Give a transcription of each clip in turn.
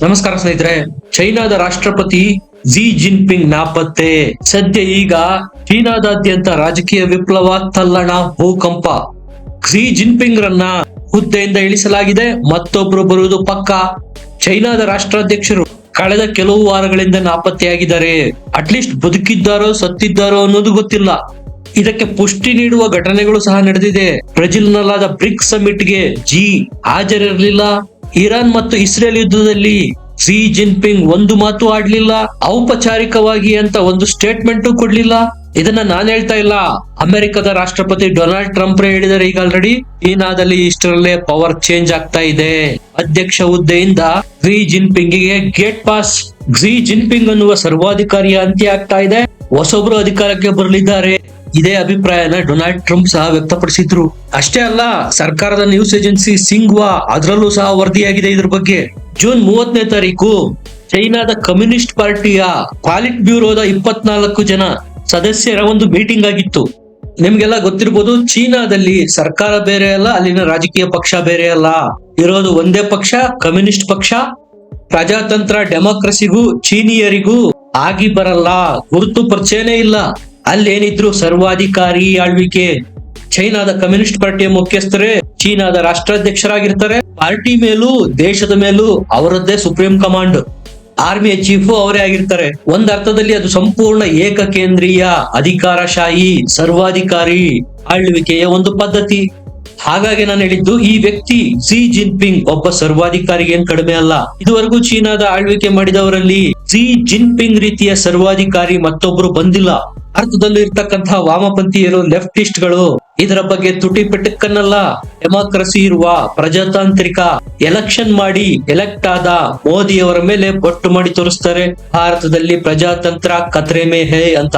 ನಮಸ್ಕಾರ ಸ್ನೇಹಿತರೆ. ಚೈನಾದ ರಾಷ್ಟ್ರಪತಿ ಜಿ ಜಿನ್ಪಿಂಗ್ ನಾಪತ್ತೆ. ಸದ್ಯ ಈಗ ಚೀನಾದಾದ್ಯಂತ ರಾಜಕೀಯ ವಿಪ್ಲವ, ತಲ್ಲಣ, ಭೂಕಂಪ. ಕ್ಸಿ ಜಿನ್ಪಿಂಗ್ ರನ್ನ ಹುದ್ದೆಯಿಂದ ಇಳಿಸಲಾಗಿದೆ. ಮತ್ತೊಬ್ರು ಬರುವುದು ಪಕ್ಕ. ಚೈನಾದ ರಾಷ್ಟ್ರಾಧ್ಯಕ್ಷರು ಕಳೆದ ಕೆಲವು ವಾರಗಳಿಂದ ನಾಪತ್ತೆಯಾಗಿದ್ದಾರೆ. ಅಟ್ಲೀಸ್ಟ್ ಬದುಕಿದ್ದಾರೋ ಸತ್ತಿದ್ದಾರೋ ಅನ್ನೋದು ಗೊತ್ತಿಲ್ಲ. ಇದಕ್ಕೆ ಪುಷ್ಟಿ ನೀಡುವ ಘಟನೆಗಳು ಸಹ ನಡೆದಿದೆ. ಬ್ರೆಜಿಲ್ನಲ್ಲಾದ ಬ್ರಿಕ್ಸ್ ಸಮಿಟ್ಗೆ ಜಿ ಹಾಜರಿರಲಿಲ್ಲ. ಇರಾನ್ ಮತ್ತು ಇಸ್ರೇಲ್ ಯುದ್ಧದಲ್ಲಿ ಕ್ಸಿ ಜಿನ್ಪಿಂಗ್ ಒಂದು ಮಾತು ಆಡ್ಲಿಲ್ಲ. ಔಪಚಾರಿಕವಾಗಿ ಅಂತ ಒಂದು ಸ್ಟೇಟ್ಮೆಂಟ್ ಕೊಡ್ಲಿಲ್ಲ. ಇದನ್ನ ನಾನ್ ಹೇಳ್ತಾ ಇಲ್ಲ, ಅಮೆರಿಕದ ರಾಷ್ಟ್ರಪತಿ ಡೊನಾಲ್ಡ್ ಟ್ರಂಪ್ ಹೇಳಿದರೆ. ಈಗ ಆಲ್ರೆಡಿ ಚೀನಾದಲ್ಲಿ ಇಷ್ಟರಲ್ಲೇ ಪವರ್ ಚೇಂಜ್ ಆಗ್ತಾ ಇದೆ. ಅಧ್ಯಕ್ಷ ಹುದ್ದೆಯಿಂದ ಕ್ಸಿ ಜಿನ್ಪಿಂಗ್ ಗೆ ಗೇಟ್ ಪಾಸ್. ಕ್ಸಿ ಜಿನ್ಪಿಂಗ್ ಅನ್ನುವ ಸರ್ವಾಧಿಕಾರಿಯ ಅಂತ್ಯ ಆಗ್ತಾ ಇದೆ. ಹೊಸೊಬ್ರು ಅಧಿಕಾರಕ್ಕೆ ಬರಲಿದ್ದಾರೆ. ಇದೇ ಅಭಿಪ್ರಾಯನ ಡೊನಾಲ್ಡ್ ಟ್ರಂಪ್ ಸಹ ವ್ಯಕ್ತಪಡಿಸಿದ್ರು. ಅಷ್ಟೇ ಅಲ್ಲ, ಸರ್ಕಾರದ ನ್ಯೂಸ್ ಏಜೆನ್ಸಿ ಸಿಂಗ್ವಾ ಅದರಲ್ಲೂ ಸಹ ವರದಿಯಾಗಿದೆ ಇದ್ರ ಬಗ್ಗೆ. ಜೂನ್ 30ನೇ ತಾರೀಕು ಚೈನಾದ ಕಮ್ಯುನಿಸ್ಟ್ ಪಾರ್ಟಿಯ ಪಾಲಿಟ್ ಬ್ಯೂರೋದ 24 ಜನ ಸದಸ್ಯರ ಒಂದು ಮೀಟಿಂಗ್ ಆಗಿತ್ತು. ನಿಮ್ಗೆಲ್ಲ ಗೊತ್ತಿರ್ಬೋದು, ಚೀನಾದಲ್ಲಿ ಸರ್ಕಾರ ಬೇರೆ ಅಲ್ಲ, ಅಲ್ಲಿನ ರಾಜಕೀಯ ಪಕ್ಷ ಬೇರೆ ಅಲ್ಲ. ಇರೋದು ಒಂದೇ ಪಕ್ಷ, ಕಮ್ಯುನಿಸ್ಟ್ ಪಕ್ಷ. ಪ್ರಜಾತಂತ್ರ ಡೆಮೋಕ್ರಸಿಗೂ ಚೀನಿಯರಿಗೂ ಆಗಿ ಬರಲ್ಲ, ಗುರುತು ಪರಿಚಯನೇ ಇಲ್ಲ. ಅಲ್ಲೇನಿದ್ರು ಸರ್ವಾಧಿಕಾರಿ ಆಳ್ವಿಕೆ. ಚೈನಾದ ಕಮ್ಯುನಿಸ್ಟ್ ಪಾರ್ಟಿಯ ಮುಖ್ಯಸ್ಥರೇ ಚೀನಾದ ರಾಷ್ಟ್ರಾಧ್ಯಕ್ಷರಾಗಿರ್ತಾರೆ. ಪಾರ್ಟಿ ಮೇಲೂ ದೇಶದ ಮೇಲೂ ಅವರದ್ದೇ ಸುಪ್ರೀಂ ಕಮಾಂಡ್. ಆರ್ಮಿಯ ಚೀಫ್ ಅವರೇ ಆಗಿರ್ತಾರೆ. ಒಂದ್ ಅರ್ಥದಲ್ಲಿ ಅದು ಸಂಪೂರ್ಣ ಏಕಕೇಂದ್ರೀಯ ಅಧಿಕಾರಶಾಹಿ ಸರ್ವಾಧಿಕಾರಿ ಆಳ್ವಿಕೆಯ ಒಂದು ಪದ್ಧತಿ. ಹಾಗಾಗಿ ನಾನು ಹೇಳಿದ್ದು, ಈ ವ್ಯಕ್ತಿ ಕ್ಸಿ ಜಿನ್ಪಿಂಗ್ ಒಬ್ಬ ಸರ್ವಾಧಿಕಾರಿಗೆ ಏನ್ ಕಡಿಮೆ ಅಲ್ಲ. ಇದುವರೆಗೂ ಚೀನಾದ ಆಳ್ವಿಕೆ ಮಾಡಿದವರಲ್ಲಿ ಕ್ಸಿ ಜಿನ್ಪಿಂಗ್ ರೀತಿಯ ಸರ್ವಾಧಿಕಾರಿ ಮತ್ತೊಬ್ರು ಬಂದಿಲ್ಲ. ಭಾರತದಲ್ಲಿ ಇರ್ತಕ್ಕಂತಹ ವಾಮಪಂಥೀಯರು, ಲೆಫ್ಟಿಸ್ಟ್ ಗಳು ಇದರ ಬಗ್ಗೆ ತುಟಿ ಪೆಟ್ಟಕ್ಕನ್ನಲ್ಲ. ಡೆಮಾಕ್ರಸಿ ಇರುವ ಪ್ರಜಾತಾಂತ್ರಿಕ ಎಲೆಕ್ಷನ್ ಮಾಡಿ ಎಲೆಕ್ಟ್ ಆದ ಮೋದಿಯವರ ಮೇಲೆ ಬೊಟ್ಟು ಮಾಡಿ ತೋರಿಸ್ತಾರೆ. ಭಾರತದಲ್ಲಿ ಪ್ರಜಾತಂತ್ರ ಖತ್ರೆ ಮೇ ಹೈ ಅಂತ.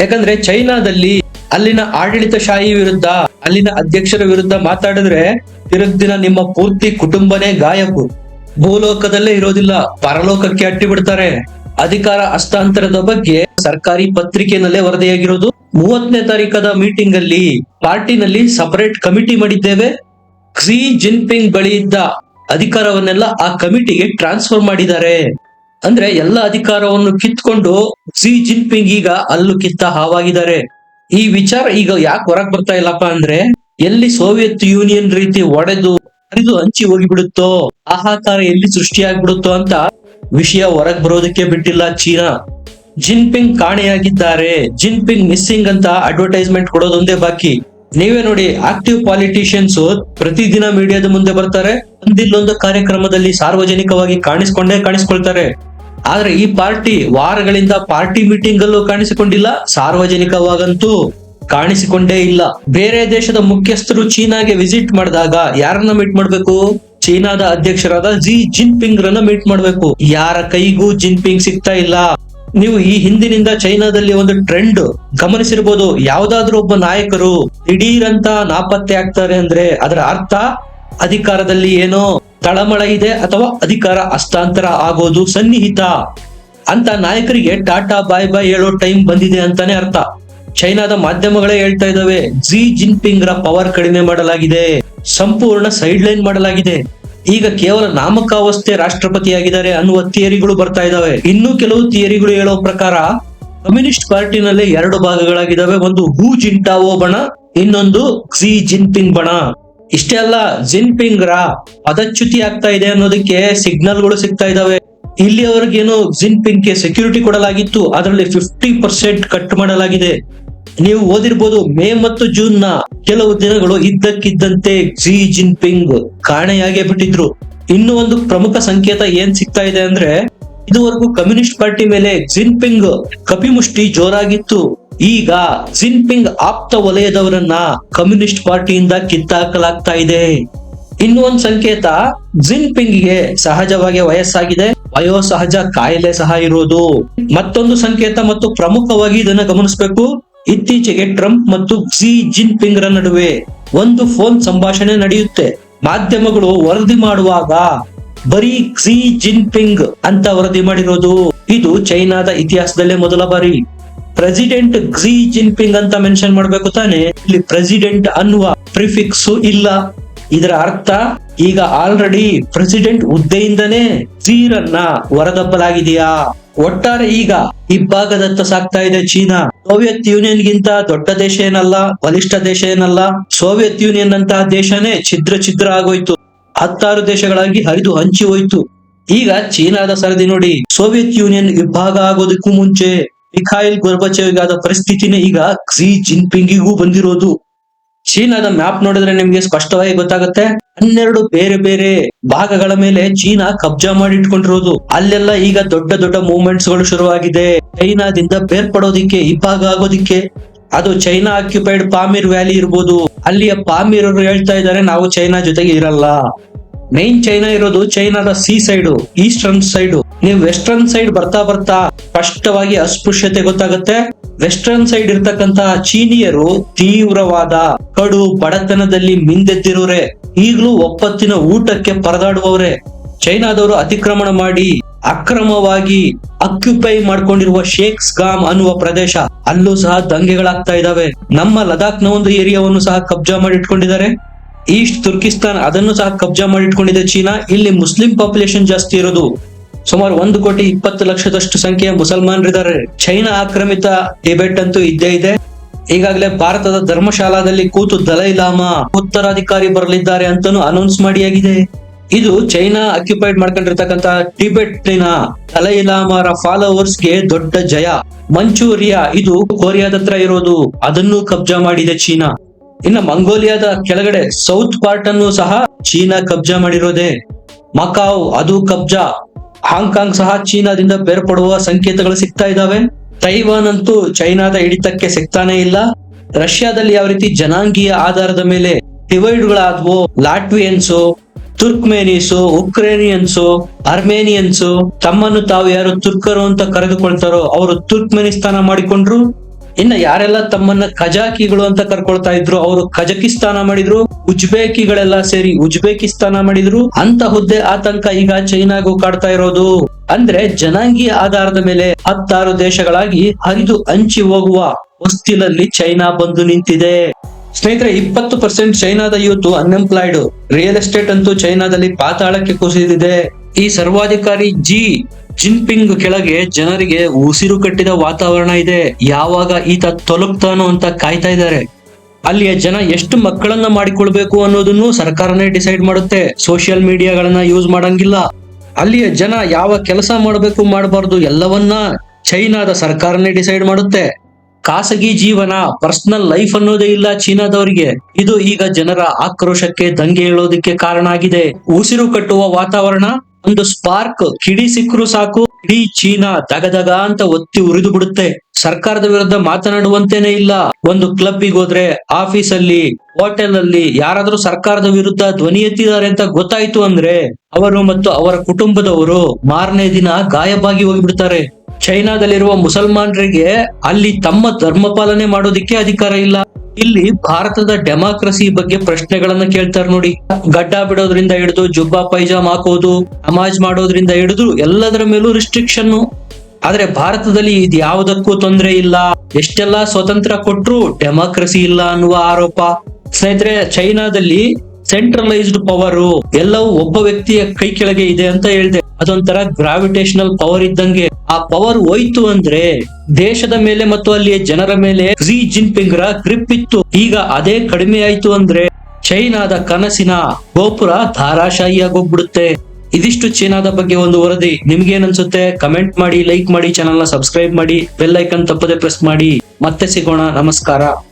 ಯಾಕಂದ್ರೆ ಚೈನಾದಲ್ಲಿ ಅಲ್ಲಿನ ಆಡಳಿತಶಾಹಿ ವಿರುದ್ಧ, ಅಲ್ಲಿನ ಅಧ್ಯಕ್ಷರ ವಿರುದ್ಧ ಮಾತಾಡಿದ್ರೆ ತಿರುಗ್ದಿನ ನಿಮ್ಮ ಪೂರ್ತಿ ಕುಟುಂಬನೇ ಗಾಯಬು. ಭೂಲೋಕದಲ್ಲೇ ಇರೋದಿಲ್ಲ, ಪರಲೋಕಕ್ಕೆ ಅಟ್ಟಿ ಬಿಡ್ತಾರೆ. ಅಧಿಕಾರ ಹಸ್ತಾಂತರದ ಬಗ್ಗೆ ಸರ್ಕಾರಿ ಪತ್ರಿಕೆನಲ್ಲೇ ವರದಿಯಾಗಿರೋದು. 30ನೇ ತಾರೀಕದ ಮೀಟಿಂಗ್ ಅಲ್ಲಿ ಪಾರ್ಟಿನಲ್ಲಿ ಸಪರೇಟ್ ಕಮಿಟಿ ಮಾಡಿದ್ದೇವೆ. ಕ್ಸಿ ಜಿನ್ಪಿಂಗ್ ಬಳಿ ಇದ್ದ ಅಧಿಕಾರವನ್ನೆಲ್ಲ ಆ ಕಮಿಟಿಗೆ ಟ್ರಾನ್ಸ್ಫರ್ ಮಾಡಿದ್ದಾರೆ. ಅಂದ್ರೆ ಎಲ್ಲ ಅಧಿಕಾರವನ್ನು ಕಿತ್ಕೊಂಡು ಕ್ಸಿ ಜಿನ್ಪಿಂಗ್ ಈಗ ಅಲ್ಲೂ ಕಿತ್ತ ಹಾವಾಗಿದ್ದಾರೆ. ಈ ವಿಚಾರ ಈಗ ಯಾಕೆ ಹೊರಗ್ ಬರ್ತಾ ಇಲ್ಲಪ್ಪ ಅಂದ್ರೆ, ಎಲ್ಲಿ ಸೋವಿಯತ್ ಯೂನಿಯನ್ ರೀತಿ ಒಡೆದು ಹರಿದು ಹಂಚಿ ಹೋಗಿಬಿಡುತ್ತೋ, ಹಾಹಾಕಾರ ಎಲ್ಲಿ ಸೃಷ್ಟಿಯಾಗ್ಬಿಡುತ್ತೋ ಅಂತ ವಿಷಯ ಹೊರಗ್ ಬರೋದಕ್ಕೆ ಬಿಟ್ಟಿಲ್ಲ ಚೀನಾ. ಜಿನ್ಪಿಂಗ್ ಕಾಣೆಯಾಗಿದ್ದಾರೆ, ಜಿನ್ಪಿಂಗ್ ಮಿಸ್ಸಿಂಗ್ ಅಂತ ಅಡ್ವರ್ಟೈಸ್ಮೆಂಟ್ ಕೊಡೋದೊಂದೇ ಬಾಕಿ. ನೀವೇ ನೋಡಿ, ಆಕ್ಟಿವ್ ಪಾಲಿಟಿಷಿಯನ್ಸ್ ಪ್ರತಿದಿನ ಮೀಡಿಯಾದ ಮುಂದೆ ಬರ್ತಾರೆ. ಒಂದಿಲ್ಲೊಂದು ಕಾರ್ಯಕ್ರಮದಲ್ಲಿ ಸಾರ್ವಜನಿಕವಾಗಿ ಕಾಣಿಸ್ಕೊಳ್ತಾರೆ. ಆದ್ರೆ ಈ ಪಾರ್ಟಿ ವಾರಗಳಿಂದ ಪಾರ್ಟಿ ಮೀಟಿಂಗ್ ಅಲ್ಲೂ ಕಾಣಿಸಿಕೊಂಡಿಲ್ಲ, ಸಾರ್ವಜನಿಕವಾಗಂತೂ ಕಾಣಿಸಿಕೊಂಡೇ ಇಲ್ಲ. ಬೇರೆ ದೇಶದ ಮುಖ್ಯಸ್ಥರು ಚೀನಾಗೆ ವಿಸಿಟ್ ಮಾಡಿದಾಗ ಯಾರನ್ನ ಮೀಟ್ ಮಾಡ್ಬೇಕು? ಚೀನಾದ ಅಧ್ಯಕ್ಷರಾದ ಕ್ಸಿ ಜಿನ್ಪಿಂಗ್ ರನ್ನ ಮೀಟ್ ಮಾಡ್ಬೇಕು. ಯಾರ ಕೈಗೂ ಜಿನ್ಪಿಂಗ್ ಸಿಗ್ತಾ ಇಲ್ಲ. ನೀವು ಈ ಹಿಂದಿನಿಂದ ಚೈನಾದಲ್ಲಿ ಒಂದು ಟ್ರೆಂಡ್ ಗಮನಿಸಿರ್ಬೋದು. ಯಾವ್ದಾದ್ರು ಒಬ್ಬ ನಾಯಕರು ದಿಢೀರ್ ಅಂತ ನಾಪತ್ತೆ ಆಗ್ತಾರೆ ಅಂದ್ರೆ ಅದರ ಅರ್ಥ ಅಧಿಕಾರದಲ್ಲಿ ಏನೋ ತಳಮಳ ಇದೆ ಅಥವಾ ಅಧಿಕಾರ ಹಸ್ತಾಂತರ ಆಗೋದು ಸನ್ನಿಹಿತ ಅಂತ. ನಾಯಕರಿಗೆ ಟಾಟಾ ಬಾಯ್ ಬಾಯ್ ಹೇಳೋ ಟೈಮ್ ಬಂದಿದೆ ಅಂತಾನೆ ಅರ್ಥ. ಚೈನಾದ ಮಾಧ್ಯಮಗಳೇ ಹೇಳ್ತಾ ಇದಾವೆ, ಕ್ಸಿ ಜಿನ್ಪಿಂಗ್ ರ ಪವರ್ ಕಡಿಮೆ ಮಾಡಲಾಗಿದೆ, ಸಂಪೂರ್ಣ ಸೈಡ್ ಲೈನ್ ಮಾಡಲಾಗಿದೆ. ಈಗ ಕೇವಲ ನಾಮಕಾವಸ್ಥೆ ರಾಷ್ಟ್ರಪತಿಯಾಗಿದ್ದಾರೆ ಅನ್ನುವ ಥಿಯರಿಗಳು ಬರ್ತಾ ಇದಾವೆ. ಇನ್ನು ಕೆಲವು ಥಿಯರಿಗಳು ಹೇಳೋ ಪ್ರಕಾರ ಕಮ್ಯುನಿಸ್ಟ್ ಪಾರ್ಟಿನಲ್ಲೇ 2 ಭಾಗಗಳಾಗಿದ್ದಾವೆ. ಒಂದು ಹೂ ಜಿಂಟಾವೋ ಬಣ, ಇನ್ನೊಂದು ಕ್ಸಿ ಜಿನ್ಪಿಂಗ್ ಬಣ. ಇಷ್ಟೇ ಅಲ್ಲ, ಜಿನ್ಪಿಂಗ್ ರ ಪದಚ್ಯುತಿ ಆಗ್ತಾ ಇದೆ ಅನ್ನೋದಕ್ಕೆ ಸಿಗ್ನಲ್ಗಳು ಸಿಗ್ತಾ ಇದಾವೆ. ಇಲ್ಲಿಯವರೆಗೇನು ಜಿನ್ಪಿಂಗ್ ಗೆ ಸೆಕ್ಯೂರಿಟಿ ಕೊಡಲಾಗಿತ್ತು, ಅದರಲ್ಲಿ 50% ಕಟ್ ಮಾಡಲಾಗಿದೆ. ನೀವು ಓದಿರ್ಬೋದು, ಮೇ ಮತ್ತು ಜೂನ್ ನ ಕೆಲವು ದಿನಗಳು ಇದ್ದಕ್ಕಿದ್ದಂತೆ ಕ್ಸಿ ಜಿನ್ಪಿಂಗ್ ಕಾಣೆಯಾಗೇ ಬಿಟ್ಟಿದ್ರು. ಇನ್ನು ಒಂದು ಪ್ರಮುಖ ಸಂಕೇತ ಏನ್ ಸಿಗ್ತಾ ಇದೆ ಅಂದ್ರೆ, ಇದುವರೆಗೂ ಕಮ್ಯುನಿಸ್ಟ್ ಪಾರ್ಟಿ ಮೇಲೆ ಜಿನ್ಪಿಂಗ್ ಕಪಿಮುಷ್ಟಿ ಜೋರಾಗಿತ್ತು. ಈಗ ಜಿನ್ಪಿಂಗ್ ಆಪ್ತ ವಲಯದವರನ್ನ ಕಮ್ಯುನಿಸ್ಟ್ ಪಾರ್ಟಿಯಿಂದ ಕಿತ್ತಾಕಲಾಗ್ತಾ ಇದೆ. ಇನ್ನು ಒಂದು ಸಂಕೇತ, ಜಿನ್ಪಿಂಗ್ ಗೆ ಸಹಜವಾಗಿ ವಯಸ್ಸಾಗಿದೆ, ವಯೋಸಹಜ ಕಾಯಿಲೆ ಸಹ ಇರೋದು. ಮತ್ತೊಂದು ಸಂಕೇತ ಮತ್ತು ಪ್ರಮುಖವಾಗಿ ಇದನ್ನ ಗಮನಿಸಬೇಕು, ಇತ್ತೀಚೆಗೆ ಟ್ರಂಪ್ ಮತ್ತು ಕ್ಸಿ ಜಿನ್ಪಿಂಗ್ ರ ನಡುವೆ ಒಂದು ಫೋನ್ ಸಂಭಾಷಣೆ ನಡೆಯುತ್ತೆ. ಮಾಧ್ಯಮಗಳು ವರದಿ ಮಾಡುವಾಗ ಬರೀ ಕ್ಸಿ ಜಿನ್ಪಿಂಗ್ ಅಂತ ವರದಿ ಮಾಡಿರೋದು. ಇದು ಚೈನಾದ ಇತಿಹಾಸದಲ್ಲೇ ಮೊದಲ ಬಾರಿ. ಪ್ರೆಸಿಡೆಂಟ್ ಕ್ಸಿ ಜಿನ್ಪಿಂಗ್ ಅಂತ ಮೆನ್ಷನ್ ಮಾಡ್ಬೇಕು ತಾನೆ, ಇಲ್ಲಿ ಪ್ರೆಸಿಡೆಂಟ್ ಅನ್ನುವ ಪ್ರಿಫಿಕ್ಸ್ ಇಲ್ಲ. ಇದರ ಅರ್ಥ ಈಗ ಆಲ್ರೆಡಿ ಪ್ರೆಸಿಡೆಂಟ್ ಹುದ್ದೆಯಿಂದನೇ ಕ್ಸೀರನ್ನ ಹೊರದಬ್ಬಲಾಗಿದೆಯಾ? ಒಟ್ಟಾರೆ ಈಗ ಇಬ್ಬಾಗದತ್ತ ಸಾಗ್ತಾ ಇದೆ ಚೀನಾ. ಸೋವಿಯತ್ ಯೂನಿಯನ್ ಗಿಂತ ದೊಡ್ಡ ದೇಶ ಏನಲ್ಲ, ಬಲಿಷ್ಠ ದೇಶ ಏನಲ್ಲ. ಸೋವಿಯತ್ ಯೂನಿಯನ್ ಅಂತಹ ದೇಶನೇ ಛಿದ್ರ ಆಗೋಯ್ತು, 16 ದೇಶಗಳಾಗಿ ಹರಿದು ಹಂಚಿ ಹೋಯ್ತು. ಈಗ ಚೀನಾದ ಸರದಿ ನೋಡಿ. ಸೋವಿಯತ್ ಯೂನಿಯನ್ ವಿಭಾಗ ಆಗೋದಕ್ಕೂ ಮುಂಚೆ ಮಿಖಾಯಿಲ್ ಗೊರ್ಬಚೇವ್ಗಾದ ಪರಿಸ್ಥಿತಿನೇ ಈಗ ಕ್ಸಿ ಜಿನ್ಪಿಂಗಿಗೂ ಬಂದಿರೋದು. ಚೀನಾದ ಮ್ಯಾಪ್ ನೋಡಿದ್ರೆ ನಿಮ್ಗೆ ಸ್ಪಷ್ಟವಾಗಿ ಗೊತ್ತಾಗುತ್ತೆ. 12 ಬೇರೆ ಬೇರೆ ಭಾಗಗಳ ಮೇಲೆ ಚೀನಾ ಕಬ್ಜಾ ಮಾಡಿ ಇಟ್ಕೊಂಡಿರೋದು. ಅಲ್ಲೆಲ್ಲ ಈಗ ದೊಡ್ಡ ದೊಡ್ಡ ಮೂವ್ಮೆಂಟ್ಸ್ ಗಳು ಶುರುವಾಗಿದೆ. ಚೈನಾದಿಂದ ಬೇರ್ಪಡೋದಿಕ್ಕೆ, ಇಬ್ಬಾಗ ಆಗೋದಿಕ್ಕೆ. ಅದು ಚೈನಾ ಆಕ್ಯುಪೈಡ್ ಪಾಮೀರ್ ವ್ಯಾಲಿ ಇರ್ಬೋದು. ಅಲ್ಲಿಯ ಪಾಮೀರರು ಹೇಳ್ತಾ ಇದ್ದಾರೆ ನಾವು ಚೈನಾ ಜೊತೆಗೆ ಇರಲ್ಲ. ಮೈನ್ ಚೈನಾ ಇರೋದು ಚೈನಾದ ಸಿ ಸೈಡು, ಈಸ್ಟರ್ನ್ ಸೈಡು. ನೀವು ವೆಸ್ಟರ್ನ್ ಸೈಡ್ ಬರ್ತಾ ಬರ್ತಾ ಸ್ಪಷ್ಟವಾಗಿ ಅಸ್ಪೃಶ್ಯತೆ ಗೊತ್ತಾಗುತ್ತೆ. ವೆಸ್ಟರ್ನ್ ಸೈಡ್ ಇರ್ತಕ್ಕಂತಹ ಚೀನಿಯರು ತೀವ್ರವಾದ ಕಡು ಬಡತನದಲ್ಲಿ ಮಿಂದೆದ್ದಿರೋರೆ, ಈಗಲೂ ಒಪ್ಪತ್ತಿನ ಊಟಕ್ಕೆ ಪರದಾಡುವವರೇ. ಚೈನಾದವರು ಅತಿಕ್ರಮಣ ಮಾಡಿ ಅಕ್ರಮವಾಗಿ ಅಕ್ಯುಪೈ ಮಾಡ್ಕೊಂಡಿರುವ ಶೇಕ್ಸ್ ಗಾಮ್ ಅನ್ನುವ ಪ್ರದೇಶ, ಅಲ್ಲೂ ಸಹ ದಂಗೆಗಳಾಗ್ತಾ ಇದಾವೆ. ನಮ್ಮ ಲದಾಖ್ ನ ಒಂದು ಏರಿಯಾವನ್ನು ಸಹ ಕಬ್ಜಾ ಮಾಡಿ ಇಟ್ಕೊಂಡಿದ್ದಾರೆ. ಈಸ್ಟ್ ತುರ್ಕಿಸ್ತಾನ್ ಅದನ್ನು ಸಹ ಕಬ್ಜಾ ಮಾಡಿ ಇಟ್ಕೊಂಡಿದೆ ಚೀನಾ. ಇಲ್ಲಿ ಮುಸ್ಲಿಂ ಪಾಪ್ಯುಲೇಷನ್ ಜಾಸ್ತಿ ಇರೋದು. ಸುಮಾರು 1,20,00,000 ಸಂಖ್ಯೆಯ ಮುಸಲ್ಮಾನರಿದ್ದಾರೆ. ಚೈನಾ ಆಕ್ರಮಿತ ಟಿಬೆಟ್ ಅಂತೂ ಇದ್ದೇ ಇದೆ. ಈಗಾಗಲೇ ಭಾರತದ ಧರ್ಮಶಾಲಾದಲ್ಲಿ ಕೂತು ದಲೈ ಲಾಮಾ ಉತ್ತರಾಧಿಕಾರಿ ಬರಲಿದ್ದಾರೆ ಅಂತಾನು ಅನೌನ್ಸ್ ಮಾಡಿಯಾಗಿದೆ. ಇದು ಚೈನಾ ಆಕ್ಯುಪೈಡ್ ಮಾಡ್ಕೊಂಡಿರ್ತಕ್ಕಂತ ಟಿಬೆಟ್ನ ದಲೈ ಲಾಮಾರ ಫಾಲೋವರ್ಸ್ ಗೆ ದೊಡ್ಡ ಜಯ. ಮಂಚೂರಿಯಾ ಇದು ಕೊರಿಯಾದ ಹತ್ರ ಇರೋದು, ಅದನ್ನು ಕಬ್ಜಾ ಮಾಡಿದೆ ಚೀನಾ. ಇನ್ನು ಮಂಗೋಲಿಯಾದ ಕೆಳಗಡೆ ಸೌತ್ ಪಾರ್ಟ್ ಅನ್ನು ಸಹ ಚೀನಾ ಕಬ್ಜಾ ಮಾಡಿರೋದೆ. ಮಕಾವ್ ಅದು ಕಬ್ಜಾ. ಹಾಂಗ್ಕಾಂಗ್ ಸಹ ಚೀನಾದಿಂದ ಬೇರ್ಪಡುವ ಸಂಕೇತಗಳು ಸಿಗ್ತಾ ಇದಾವೆ. ತೈವಾನ್ ಅಂತೂ ಚೈನಾದ ಹಿಡಿತಕ್ಕೆ ಸಿಗ್ತಾನೆ ಇಲ್ಲ. ರಷ್ಯಾದಲ್ಲಿ ಯಾವ ರೀತಿ ಜನಾಂಗೀಯ ಆಧಾರದ ಮೇಲೆ ಡಿವೈಡ್ಗಳಾದ್ವೋ, ಲಾಟ್ವಿಯನ್ಸು, ತುರ್ಕ್ಮೇನಿಯನ್ಸು, ಉಕ್ರೇನಿಯನ್ಸು, ಅರ್ಮೇನಿಯನ್ಸು ತಮ್ಮನ್ನು ತಾವು ಯಾರು ತುರ್ಕರು ಅಂತ ಕರೆದುಕೊಳ್ತಾರೋ ಅವರು ತುರ್ಕ್ಮೆನಿಸ್ತಾನ ಮಾಡಿಕೊಂಡ್ರು. ಇನ್ನ ಯಾರೆಲ್ಲ ತಮ್ಮನ್ನ ಕಜಾಕಿಗಳು ಅಂತ ಕರ್ಕೊಳ್ತಾ ಇದ್ರು ಅವರು ಕಜಕಿಸ್ತಾನ ಮಾಡಿದ್ರು. ಉಜ್ಬೇಕಿಗಳೆಲ್ಲ ಸೇರಿ ಉಜ್ಬೇಕಿಸ್ತಾನ ಮಾಡಿದ್ರು. ಅಂತ ಹುದ್ದೆ ಆತಂಕ ಈಗ ಚೈನಾಗೂ ಕಾಡ್ತಾ ಇರೋದು. ಅಂದ್ರೆ ಜನಾಂಗೀಯ ಆಧಾರದ ಮೇಲೆ 16 ದೇಶಗಳಾಗಿ ಹರಿದು ಹಂಚಿ ಹೋಗುವ ಹೊಸ್ತಿಲಲ್ಲಿ ಚೈನಾ ಬಂದು ನಿಂತಿದೆ. ಸ್ನೇಹಿತರೆ, 20% ಚೈನಾದ ಯೂತ್ ಅನ್ಎಂಪ್ಲಾಯ್ಡ್. ರಿಯಲ್ ಎಸ್ಟೇಟ್ ಅಂತೂ ಚೈನಾದಲ್ಲಿ ಪಾತಾಳಕ್ಕೆ ಕುಸಿದಿದೆ. ಈ ಸರ್ವಾಧಿಕಾರಿ ಜಿ ಜಿನ್ಪಿಂಗ್ ಕೆಳಗೆ ಜನರಿಗೆ ಉಸಿರು ಕಟ್ಟಿದ ವಾತಾವರಣ ಇದೆ. ಯಾವಾಗ ಈತ ತೊಲಗ್ತಾನೋ ಅಂತ ಕಾಯ್ತಾ ಇದ್ದಾರೆ. ಅಲ್ಲಿಯ ಜನ ಎಷ್ಟು ಮಕ್ಕಳನ್ನ ಮಾಡಿಕೊಳ್ಬೇಕು ಅನ್ನೋದನ್ನು ಸರ್ಕಾರನೇ ಡಿಸೈಡ್ ಮಾಡುತ್ತೆ. ಸೋಷಿಯಲ್ ಮೀಡಿಯಾಗಳನ್ನ ಯೂಸ್ ಮಾಡಂಗಿಲ್ಲ. ಅಲ್ಲಿಯ ಜನ ಯಾವ ಕೆಲಸ ಮಾಡಬೇಕು ಮಾಡಬಾರ್ದು ಎಲ್ಲವನ್ನ ಚೈನಾದ ಸರ್ಕಾರನೇ ಡಿಸೈಡ್ ಮಾಡುತ್ತೆ. ಖಾಸಗಿ ಜೀವನ, ಪರ್ಸನಲ್ ಲೈಫ್ ಅನ್ನೋದೇ ಇಲ್ಲ ಚೀನಾದವರಿಗೆ. ಇದು ಈಗ ಜನರ ಆಕ್ರೋಶಕ್ಕೆ, ದಂಗೆ ಏಳೋದಕ್ಕೆ ಕಾರಣ ಆಗಿದೆ. ಉಸಿರು ಕಟ್ಟುವ ವಾತಾವರಣ. ಒಂದು ಸ್ಪಾರ್ಕ್ ಕಿಡಿ ಸಿಕ್ಕರು ಸಾಕು, ಇಡೀ ಚೀನಾ ದಗದಗ ಅಂತ ಒತ್ತಿ ಉರಿದು ಬಿಡುತ್ತೆ. ಸರ್ಕಾರದ ವಿರುದ್ಧ ಮಾತನಾಡುವಂತೇನೆ ಇಲ್ಲ. ಒಂದು ಕ್ಲಬ್ಗೆ ಹೋದ್ರೆ, ಆಫೀಸ್ ಅಲ್ಲಿ, ಹೋಟೆಲ್ ಅಲ್ಲಿ ಯಾರಾದ್ರೂ ಸರ್ಕಾರದ ವಿರುದ್ಧ ಧ್ವನಿ ಎತ್ತಿದ್ದಾರೆ ಅಂತ ಗೊತ್ತಾಯ್ತು ಅಂದ್ರೆ ಅವರು ಮತ್ತು ಅವರ ಕುಟುಂಬದವರು ಮಾರನೇ ದಿನ ಗಾಯಬಾಗಿ ಹೋಗಿಬಿಡ್ತಾರೆ. ಚೈನಾದಲ್ಲಿರುವ ಮುಸಲ್ಮಾನರಿಗೆ ಅಲ್ಲಿ ತಮ್ಮ ಧರ್ಮ ಪಾಲನೆ ಮಾಡೋದಿಕ್ಕೆ ಅಧಿಕಾರ ಇಲ್ಲ. ಇಲ್ಲಿ ಭಾರತದ ಡೆಮಾಕ್ರಸಿ ಬಗ್ಗೆ ಪ್ರಶ್ನೆಗಳನ್ನ ಕೇಳ್ತಾರೆ ನೋಡಿ. ಗಡ್ಡ ಬಿಡೋದ್ರಿಂದ ಹಿಡಿದು ಜುಬ್ಬಾ ಪೈಜಾಮ್ ಹಾಕೋದು, ನಮಾಜ್ ಮಾಡೋದ್ರಿಂದ ಹಿಡಿದು ಎಲ್ಲದರ ಮೇಲೂ ರಿಸ್ಟ್ರಿಕ್ಷನ್. ಆದ್ರೆ ಭಾರತದಲ್ಲಿ ಇದು ಯಾವುದಕ್ಕೂ ತೊಂದರೆ ಇಲ್ಲ. ಎಷ್ಟೆಲ್ಲಾ ಸ್ವತಂತ್ರ ಕೊಟ್ರು ಡೆಮಾಕ್ರಸಿ ಇಲ್ಲ ಅನ್ನುವ ಆರೋಪ. ಸ್ನೇಹಿತರೆ, ಚೈನಾದಲ್ಲಿ ಸೆಂಟ್ರಲೈಸ್ಡ್ ಪವರ್ ಎಲ್ಲವೂ ಒಬ್ಬ ವ್ಯಕ್ತಿಯ ಕೈ ಕೆಳಗೆ ಇದೆ ಅಂತ ಹೇಳಿದೆ. ಅದೊಂಥರ ಗ್ರಾವಿಟೇಷನಲ್ ಪವರ್ ಇದ್ದಂಗೆ. ಆ ಪವರ್ ಹೋಯ್ತು ಅಂದ್ರೆ ದೇಶದ ಮೇಲೆ ಮತ್ತು ಅಲ್ಲಿಯ ಜನರ ಮೇಲೆ ಕ್ಸಿ ಜಿನ್ಪಿಂಗ್ ರ ಗ್ರಿಪ್ ಇತ್ತು. ಈಗ ಅದೇ ಕಡಿಮೆ ಆಯ್ತು ಅಂದ್ರೆ ಚೈನಾದ ಕನಸಿನ ಗೋಪುರ ಧಾರಾಶಾಹಿಯಾಗೋಗ್ಬಿಡುತ್ತೆ. ಇದಿಷ್ಟು ಚೀನಾದ ಬಗ್ಗೆ ಒಂದು ವರದಿ. ನಿಮ್ಗೇನ್ ಅನ್ಸುತ್ತೆ? ಕಮೆಂಟ್ ಮಾಡಿ, ಲೈಕ್ ಮಾಡಿ, ಚಾನಲ್ ನ ಸಬ್ಸ್ಕ್ರೈಬ್ ಮಾಡಿ, ಬೆಲ್ ಐಕನ್ ತಪ್ಪದೆ ಪ್ರೆಸ್ ಮಾಡಿ. ಮತ್ತೆ ಸಿಗೋಣ. ನಮಸ್ಕಾರ.